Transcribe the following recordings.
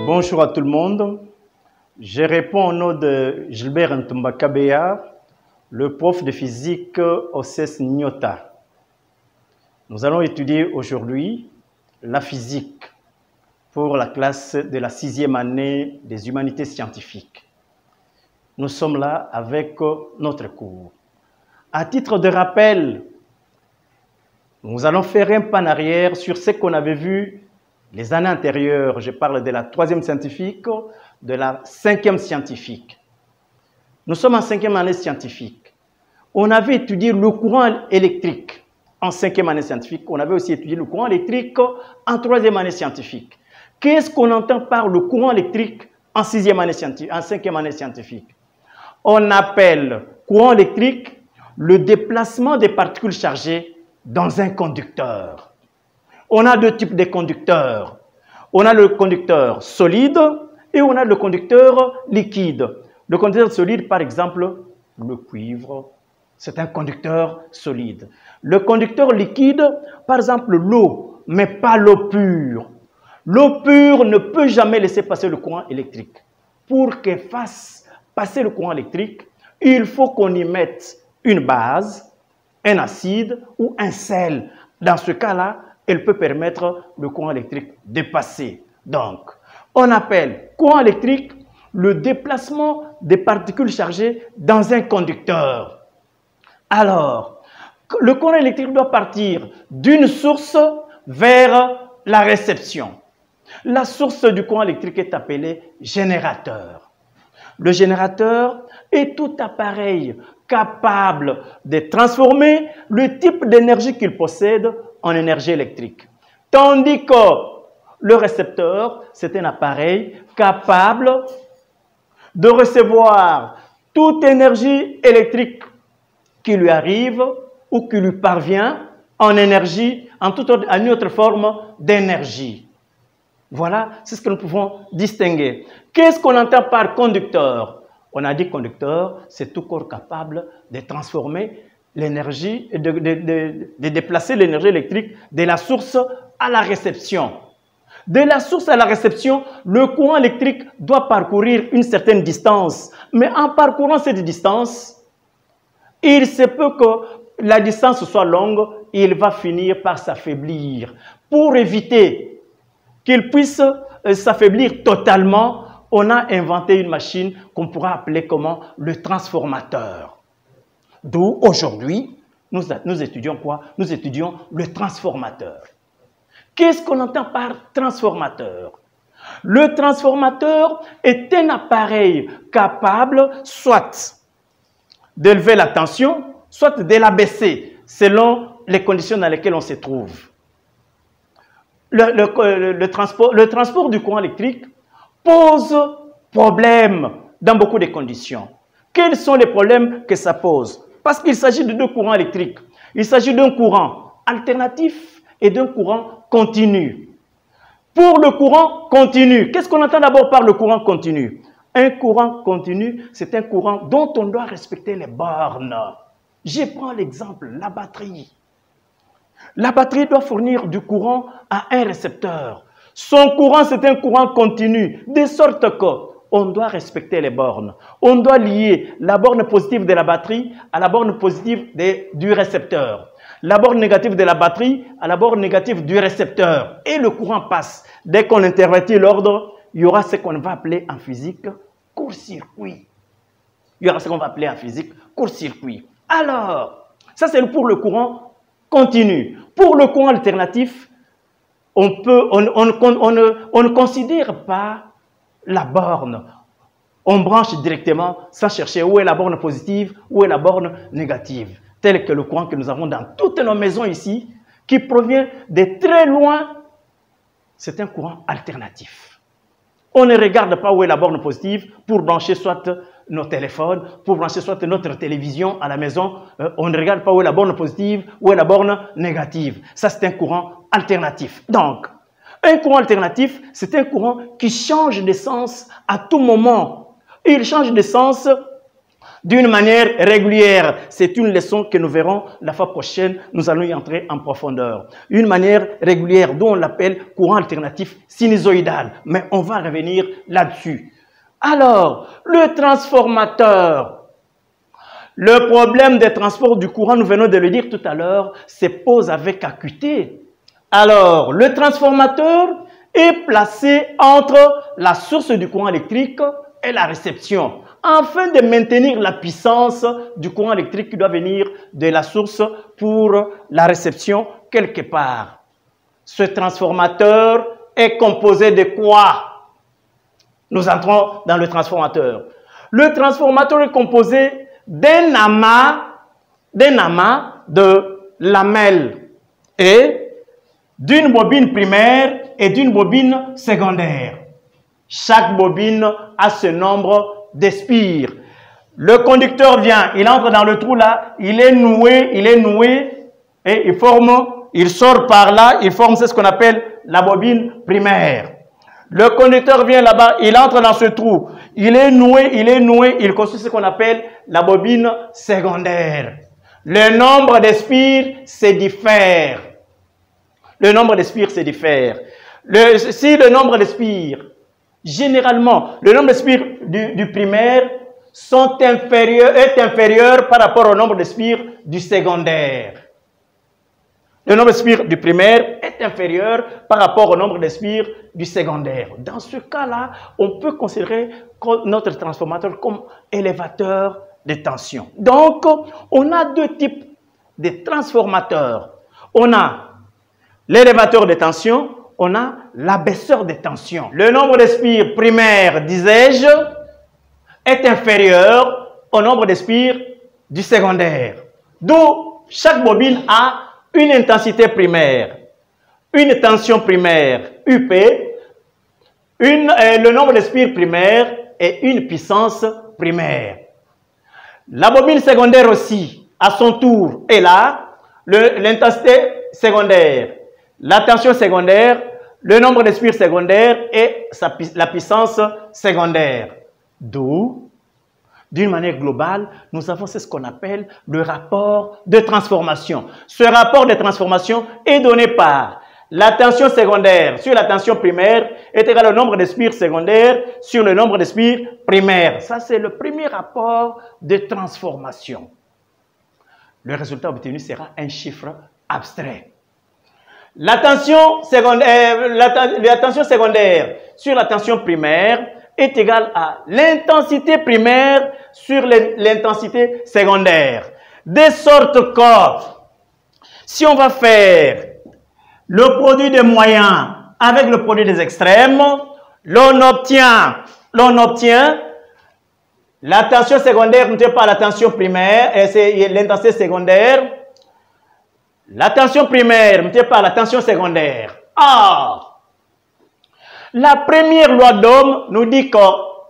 Bonjour à tout le monde. Je réponds au nom de Gilbert Ntumba Kabeya, le prof de physique au CES Nyota. Nous allons étudier aujourd'hui la physique pour la classe de la 6e année des humanités scientifiques. Nous sommes là avec notre cours. À titre de rappel, nous allons faire un pas en arrière sur ce qu'on avait vu les années antérieures. Je parle de la 3e scientifique, de la 5e scientifique. Nous sommes en 5e année scientifique. On avait étudié le courant électrique en 5e année scientifique. On avait aussi étudié le courant électrique en 3e année scientifique. Qu'est-ce qu'on entend par le courant électrique en 6e année scientifique, en 5e année scientifique? On appelle courant électrique le déplacement des particules chargées dans un conducteur. On a deux types de conducteurs. On a le conducteur solide et on a le conducteur liquide. Le conducteur solide, par exemple, le cuivre, c'est un conducteur solide. Le conducteur liquide, par exemple, l'eau, mais pas l'eau pure. L'eau pure ne peut jamais laisser passer le courant électrique. Pour qu'elle fasse passer le courant électrique, il faut qu'on y mette une base, un acide ou un sel. Dans ce cas-là, elle peut permettre le courant électrique de passer. Donc, on appelle courant électrique le déplacement des particules chargées dans un conducteur. Alors, le courant électrique doit partir d'une source vers la réception. La source du courant électrique est appelée générateur. Le générateur est tout appareil capable de transformer le type d'énergie qu'il possède en énergie électrique. Tandis que le récepteur, c'est un appareil capable de recevoir toute énergie électrique qui lui arrive ou qui lui parvient en énergie, en une autre forme d'énergie. Voilà, c'est ce que nous pouvons distinguer. Qu'est-ce qu'on entend par conducteur? On a dit conducteur, c'est tout corps capable de transformer l'énergie, de déplacer l'énergie électrique de la source à la réception. De la source à la réception, le courant électrique doit parcourir une certaine distance. Mais en parcourant cette distance, il se peut que la distance soit longue, il va finir par s'affaiblir. Pour éviter qu'il puisse s'affaiblir totalement, on a inventé une machine qu'on pourra appeler comment? Le transformateur. D'où aujourd'hui, nous étudions quoi? Nous étudions le transformateur. Qu'est-ce qu'on entend par transformateur? Le transformateur est un appareil capable soit d'élever la tension, soit de l'abaisser, selon les conditions dans lesquelles on se trouve. Le transport du courant électrique pose problème dans beaucoup de conditions. Quels sont les problèmes que ça pose? Parce qu'il s'agit de deux courants électriques. Il s'agit d'un courant alternatif et d'un courant continu. Pour le courant continu, qu'est-ce qu'on entend d'abord par le courant continu? Un courant continu, c'est un courant dont on doit respecter les bornes. Je prends l'exemple, la batterie. La batterie doit fournir du courant à un récepteur. Son courant, c'est un courant continu, de sorte qu'on doit respecter les bornes. On doit lier la borne positive de la batterie à la borne positive du récepteur. La borne négative de la batterie à la borne négative du récepteur. Et le courant passe. Dès qu'on intervertit l'ordre, il y aura ce qu'on va appeler en physique court-circuit. Il y aura ce qu'on va appeler en physique court-circuit. Alors, ça c'est pour le courant continu. Pour le courant alternatif, on ne considère pas la borne. On branche directement sans chercher où est la borne positive, où est la borne négative. Tel que le courant que nous avons dans toutes nos maisons ici, qui provient de très loin, c'est un courant alternatif. On ne regarde pas où est la borne positive pour brancher soit nos téléphones, pour brancher soit notre télévision à la maison. On ne regarde pas où est la borne positive, où est la borne négative. Ça, c'est un courant alternatif. Donc, un courant alternatif, c'est un courant qui change de sens à tout moment. Il change de sens d'une manière régulière. C'est une leçon que nous verrons la fois prochaine. Nous allons y entrer en profondeur. Une manière régulière dont on l'appelle courant alternatif sinusoïdal. Mais on va revenir là-dessus. Alors, le transformateur. Le problème des transports du courant, nous venons de le dire tout à l'heure, se pose avec acuité. Alors, le transformateur est placé entre la source du courant électrique et la réception, afin de maintenir la puissance du courant électrique qui doit venir de la source pour la réception quelque part. Ce transformateur est composé de quoi? Nous entrons dans le transformateur. Le transformateur est composé d'un amas de lamelles et d'une bobine primaire et d'une bobine secondaire. Chaque bobine a ce nombre de spires. Le conducteur vient, il entre dans le trou là, il est noué et il sort par là, il forme ce qu'on appelle la bobine primaire. Le conducteur vient là-bas, il entre dans ce trou, il est noué, il construit ce qu'on appelle la bobine secondaire. Le nombre de spires se diffère. Le nombre de spires se diffère. Si le nombre de spires, généralement, le nombre de spires du primaire est inférieur par rapport au nombre de spires du secondaire. Le nombre de spires du primaire est inférieur par rapport au nombre de spires du secondaire. Dans ce cas-là, on peut considérer notre transformateur comme élévateur de tension. Donc, on a deux types de transformateurs. On a l'élévateur de tension, on a l'abaisseur de tension. Le nombre de spires primaires, disais-je, est inférieur au nombre de spires du secondaire. D'où chaque bobine a une intensité primaire, une tension primaire, UP, le nombre de spires primaires et une puissance primaire. La bobine secondaire aussi, à son tour, est là, l'intensité secondaire, la tension secondaire, le nombre de spires secondaires et la puissance secondaire. D'où, d'une manière globale, nous avons ce qu'on appelle le rapport de transformation. Ce rapport de transformation est donné par la tension secondaire sur la tension primaire est égal au nombre de spires secondaires sur le nombre de spires primaires. Ça, c'est le premier rapport de transformation. Le résultat obtenu sera un chiffre abstrait. La tension secondaire sur la tension primaire est égale à l'intensité primaire sur l'intensité secondaire. De sorte que, si on va faire le produit des moyens avec le produit des extrêmes, l'on obtient la tension secondaire multipliée par la tension primaire, et c'est l'intensité secondaire, la tension primaire multipliée par la tension secondaire. Or, la première loi d'Ohm nous dit que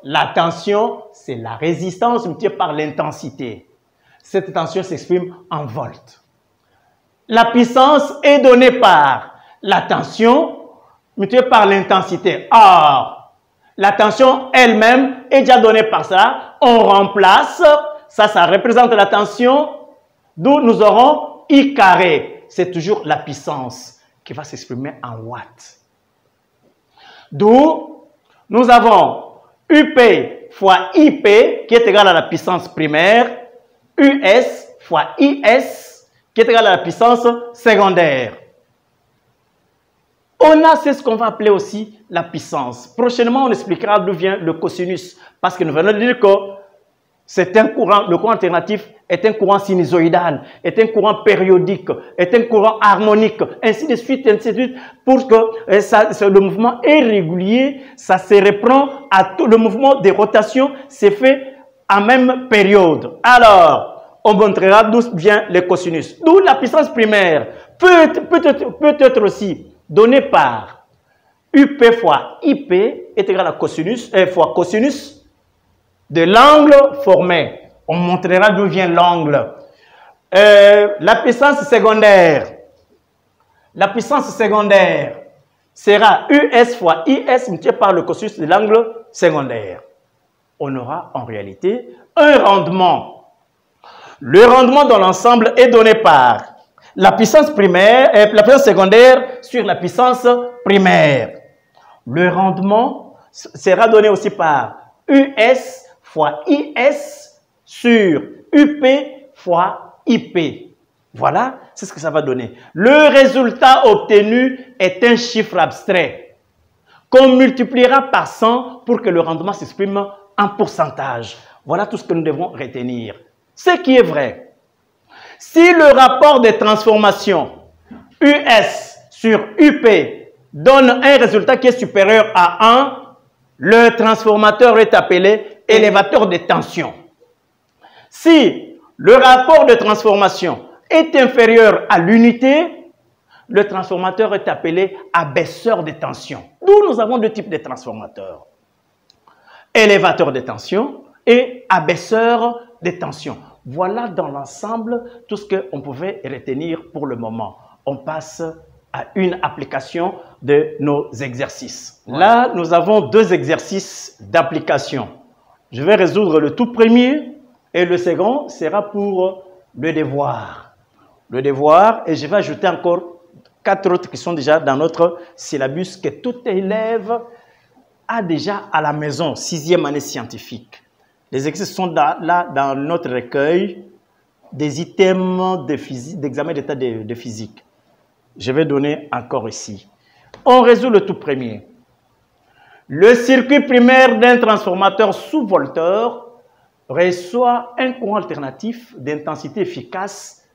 la tension, c'est la résistance multipliée par l'intensité. Cette tension s'exprime en volts. La puissance est donnée par la tension multipliée par l'intensité. Or, la tension elle-même est déjà donnée par ça. On remplace, ça représente la tension, d'où nous aurons I carré. C'est toujours la puissance qui va s'exprimer en watts. D'où nous avons UP fois IP qui est égal à la puissance primaire, US fois IS qui est égal à la puissance secondaire. On a ce qu'on va appeler aussi la puissance. Prochainement, on expliquera d'où vient le cosinus. Parce que nous venons de dire que c'est un courant, le courant alternatif est un courant sinusoïdal, est un courant périodique, est un courant harmonique, ainsi de suite, pour que le mouvement est régulier, ça se reprend à tout, le mouvement de rotation se fait en même période. Alors, on montrera d'où vient le cosinus. D'où la puissance primaire peut être aussi donnée par UP fois IP est égal à cosinus, fois cosinus de l'angle formé. On montrera d'où vient l'angle. La puissance secondaire sera US fois IS multiplié par le cosinus de l'angle secondaire. On aura en réalité un rendement. Le rendement dans l'ensemble est donné par la puissance primaire et la puissance secondaire sur la puissance primaire. Le rendement sera donné aussi par US fois IS sur UP fois IP. Voilà, c'est ce que ça va donner. Le résultat obtenu est un chiffre abstrait qu'on multipliera par 100 pour que le rendement s'exprime en pourcentage. Voilà tout ce que nous devons retenir. Ce qui est vrai, si le rapport des transformations US sur UP donne un résultat qui est supérieur à 1, le transformateur est appelé élévateur de tension. Si le rapport de transformation est inférieur à l'unité, le transformateur est appelé abaisseur de tension. D'où nous avons deux types de transformateurs. Élévateur de tension et abaisseur de tension. Voilà dans l'ensemble tout ce qu'on pouvait retenir pour le moment. On passe à une application de nos exercices. Là, nous avons deux exercices d'application. Je vais résoudre le tout premier et le second sera pour le devoir. Le devoir, et je vais ajouter encore 4 autres qui sont déjà dans notre syllabus que tout élève a déjà à la maison, 6e année scientifique. Les exercices sont là dans notre recueil des items d'examen d'état de physique. Je vais donner encore ici. On résout le tout premier. Le circuit primaire d'un transformateur sous-volteur reçoit un courant alternatif d'intensité efficace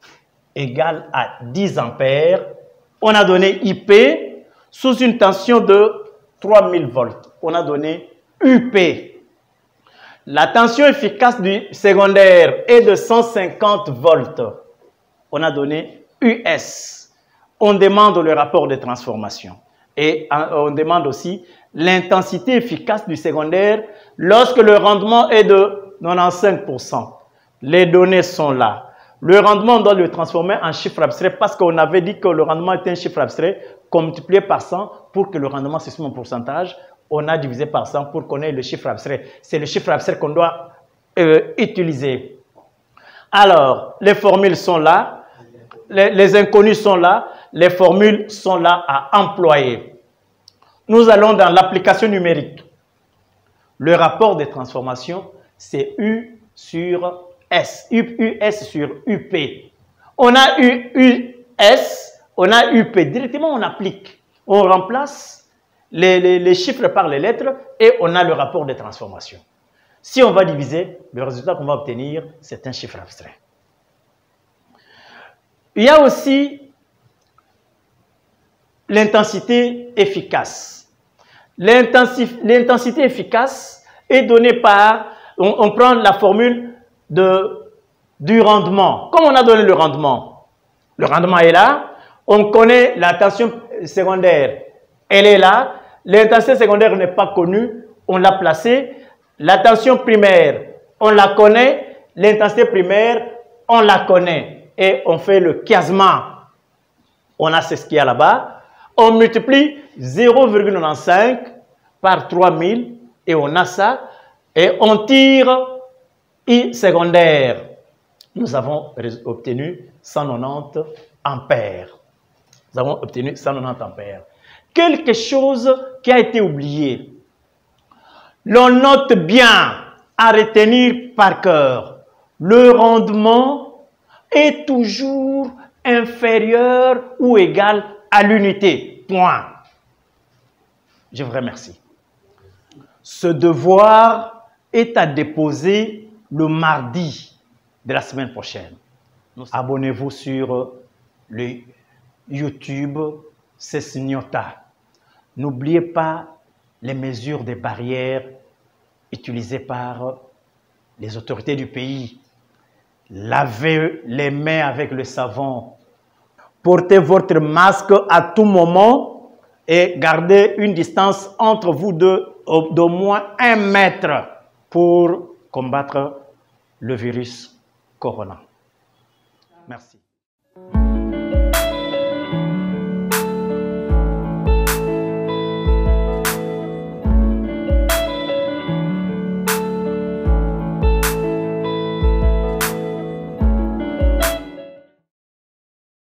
égale à 10 ampères. On a donné IP sous une tension de 3000 volts. On a donné UP. La tension efficace du secondaire est de 150 volts. On a donné US. On demande le rapport de transformation. Et on demande aussi l'intensité efficace du secondaire lorsque le rendement est de 95%. Les données sont là. Le rendement, on doit le transformer en chiffre abstrait parce qu'on avait dit que le rendement était un chiffre abstrait qu'on multipliait par 100 pour que le rendement s'exprime en pourcentage. On a divisé par 100 pour qu'on ait le chiffre abstrait. C'est le chiffre abstrait qu'on doit utiliser. Alors, les formules sont là, les inconnus sont là, les formules sont là à employer. Nous allons dans l'application numérique. Le rapport des transformations, c'est U sur S, US sur UP. On a US, on a UP. Directement, on applique. On remplace les chiffres par les lettres et on a le rapport de transformation. Si on va diviser, le résultat qu'on va obtenir, c'est un chiffre abstrait. Il y a aussi l'intensité efficace. L'intensité efficace est donnée par, on prend la formule du rendement. Comme on a donné le rendement est là, on connaît la tension secondaire, elle est là, l'intensité secondaire n'est pas connue, on l'a placée, la tension primaire, on la connaît, l'intensité primaire, on la connaît, et on fait le chiasma, on a ce qu'il y a là-bas, on multiplie 0,95 par 3000, et on a ça, et on tire I secondaire, nous avons obtenu 190 ampères. Nous avons obtenu 190 ampères. Quelque chose qui a été oublié. L'on note bien à retenir par cœur. Le rendement est toujours inférieur ou égal à l'unité. Point. Je vous remercie. Ce devoir est à déposer le mardi de la semaine prochaine. Abonnez-vous sur le YouTube CES-Nyota. N'oubliez pas les mesures de barrières utilisées par les autorités du pays. Lavez les mains avec le savon. Portez votre masque à tout moment et gardez une distance entre vous deux d'au moins 1 mètre pour combattre le virus corona. Merci.